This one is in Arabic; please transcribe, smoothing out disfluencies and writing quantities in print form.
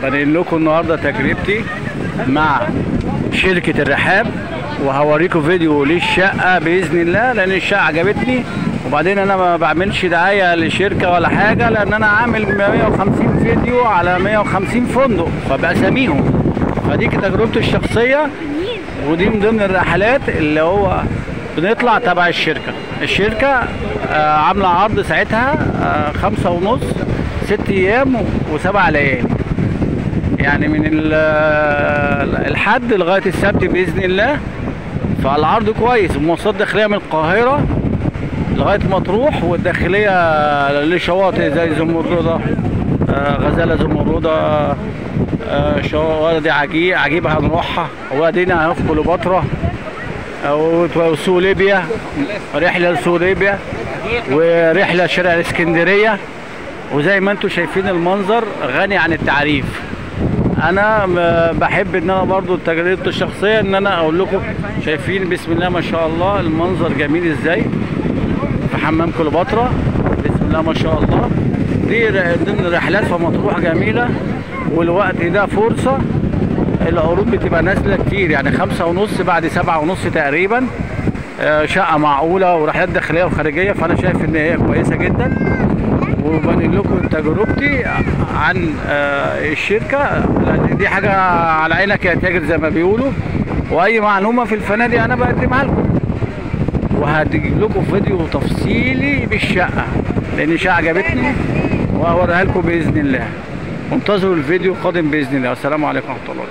بنقل لكم النهارده تجربتي مع شركة الرحاب، وهوريكم فيديو للشقة بإذن الله، لأن الشقة عجبتني. وبعدين أنا ما بعملش دعاية لشركة ولا حاجة، لأن أنا عامل 150 فيديو على 150 فندق فبأساميهم. فدي تجربتي الشخصية، ودي من ضمن الرحلات اللي هو بنطلع تبع الشركة عاملة عرض ساعتها 5.5 6 أيام و7 ليالي، يعني من الحد لغاية السبت بإذن الله. فالعرض كويس، المواصلات داخلية من القاهرة لغاية مطروح، والداخلية لشواطئ زي زمردة، غزالة زمردة، وادي عجيبة هنروحها، وادينا هنروح كليوباترا وسوق ليبيا، رحلة لسوق ليبيا، ورحلة شارع الاسكندرية. وزي ما انتم شايفين المنظر غني عن التعريف. انا بحب ان انا برضو تجربتي الشخصيه ان انا اقول لكم، شايفين بسم الله ما شاء الله المنظر جميل ازاي في حمام كليوباترا، بسم الله ما شاء الله. دي ضمن رحلات في مطروح جميله، والوقت ده فرصه. العروض بتبقى نازله كتير، يعني 5.5 بعد 7.5 تقريبا. شقه معقوله ورحلات داخليه وخارجيه، فانا شايف ان هي كويسه جدا. وبنقل لكم تجربتي عن الشركه، دي حاجه على عينك يا تاجر زي ما بيقولوا. واي معلومه في الفنادق انا بقدمها لكم، وهجيب لكم فيديو تفصيلي بالشقه، لان الشقه عجبتني وهوريها لكم باذن الله. انتظروا الفيديو القادم باذن الله. والسلام عليكم ورحمه الله.